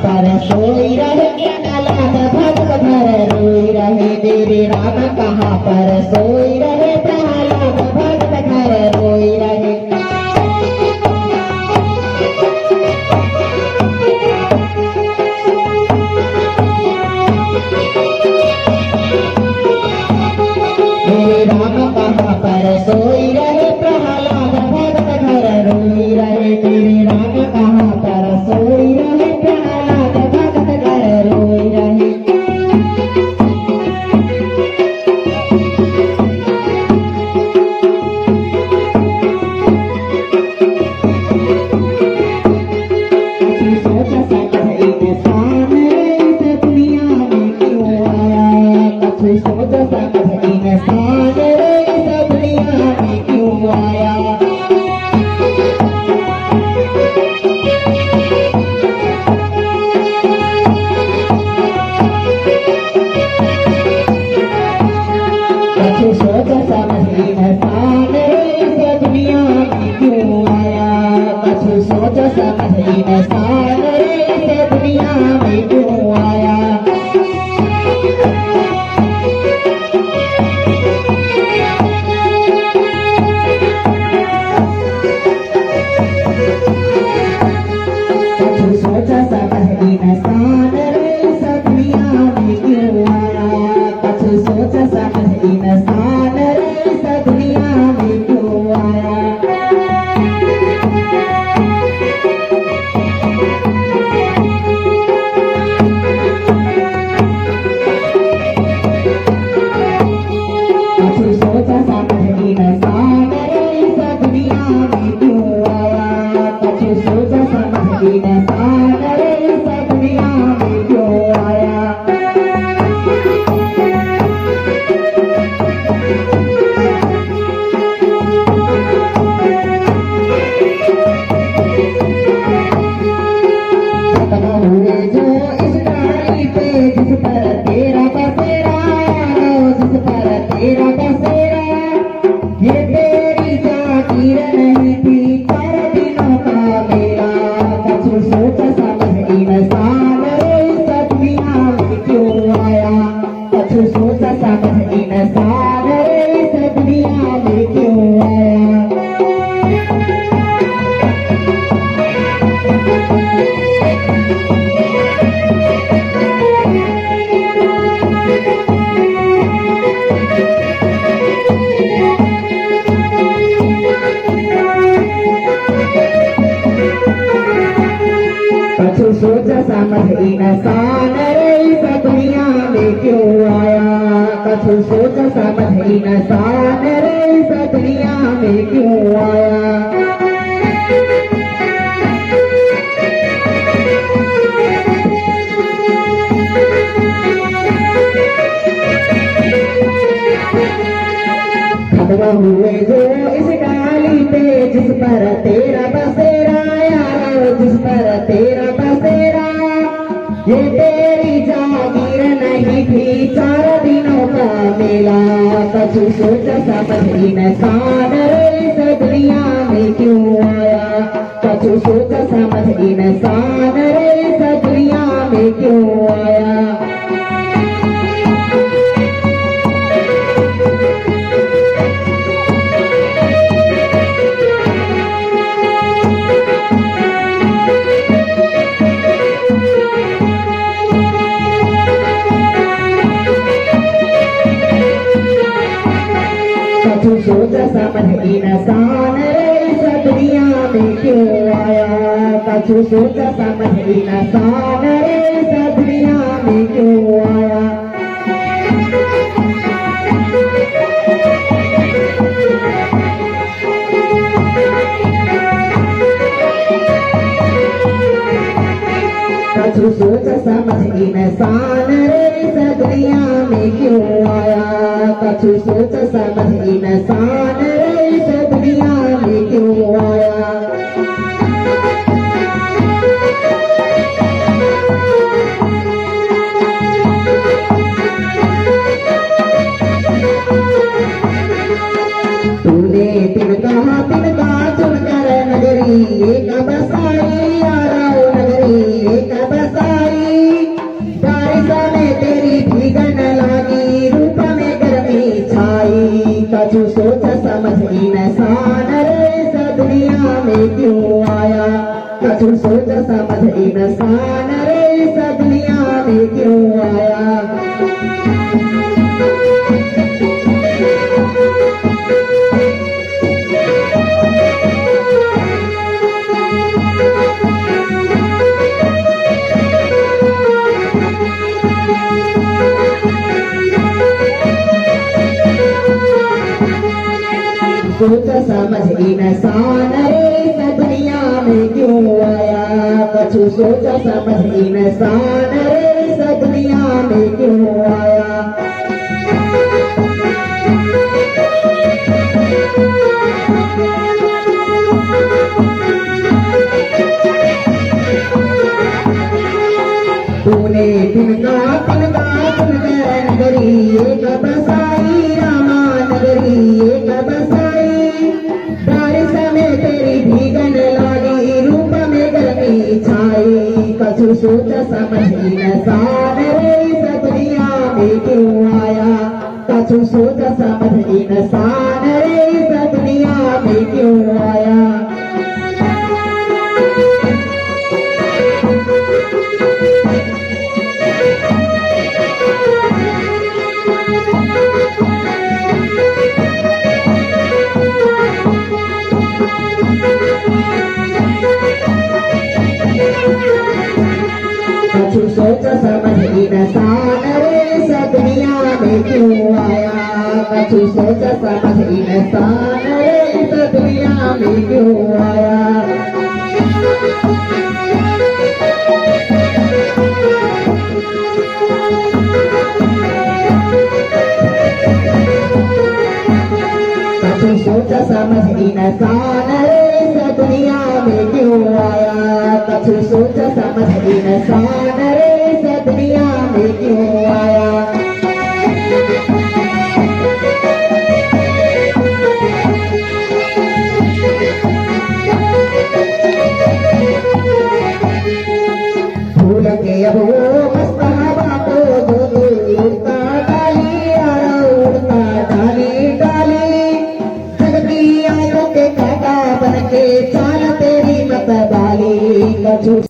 पर सोई रहे प्रहलाद भक्त भर रोई रहे तेरे राम कहाँ पर सोई रहे प्रहलाद भक्त भर रोई रहे तेरे राम कहाँ पर सोई रहे प्रहलाद भक्त भर रोई रहे तेरे राम कहाँ पर सोई रहे प्रहलाद भक्त भर रोई रहे सोचा सकता इंसान इस दुनिया में क्यों आया कछु सोचा सकता इंसान इस दुनिया में क्यों आया कछु सोचा समझ इंसान इस दुनिया में क्यों आया कछु सोचा समझ इंसान इस दुनिया में क्यों आया कछु सोचा समझ इंसान इस दुनिया में क्यों आया कछु सोचा समझ इंसान इस दुनिया में क्यों आया कछु सोचा समझ इंसान इस दुनिया में क्यों आया कछु सोचा समझ इंसान इस दुनिया में क्यों आया खत्म हुए जो इस डाली पे जिस पर तेरा बसेरा जिस पर तेरा बसेरा ये तेरी जागीर नहीं थी चार दिनों का मेरा कछु सोचा समझ इंसान इस दुनिया में क्यों आया कछु सोचा समझ इंसान इस दुनिया में क्यों आया कछु सोचा समझ इंसान इस दुनिया में क्यों आया कछु सोचा समझ इंसान इस दुनिया में क्यों आया खत्म हुए जो इस डाली पे जिस पर तेरा बसेरा यारो जिस पर तेरा बसेरा ये तेरी जागीर नहीं थी चार दिनों का मेला कछु सोचा समझ इंसान इस दुनिया में क्यों आया कछु सोचा समझ इंसान इस दुनिया में क्यों आया कछु सोचा समझ इंसान इस दुनिया में क्यों आया कछु सोचा समझ इंसान इस दुनिया में क्यों आया कछु सोचा समझ इंसान इस दुनिया में क्यों आया कछु सोचा समझ इंसान इस दुनिया में क्यों आया तूने तिनका चुनकर नगरी एक बसाई यारा नगरी एक बसाई में क्यों आया? कछु सोच समझ इंसान रे इस दुनिया में क्यों आया? सोच समझ इंसान रे इस दुनिया में क्यों आया? कछु सोच समझ इंसान रे इस दुनिया में क्यों आया? तूने तिनका नगरी एक बसाई, रामा नगरी एक बसाई। बारिश में तेरी भीगन लागी, रूप में गर्मी छाई। कछु सोच समझ इंसान रे इस दुनिया में क्यों आया? कछु सोच समझ इंसान रे इस दुनिया में क्यों आया? कछु सोच समझ इंसान रे इस दुनिया में क्यों आया? कछु सोच समझ इंसान रे इस दुनिया में क्यों आया? कछु सोच समझ इंसान रे इस दुनिया में क्यों आया? कछु सोच समझ इंसान रे इस दुनिया में क्यों आया? भूल के अब वो मस्त हवा को जो तू उड़ता डाली, उड़ता डाली डाली। जगती आंखों के कांटा बन के चाल तेरी मत डाली। कछु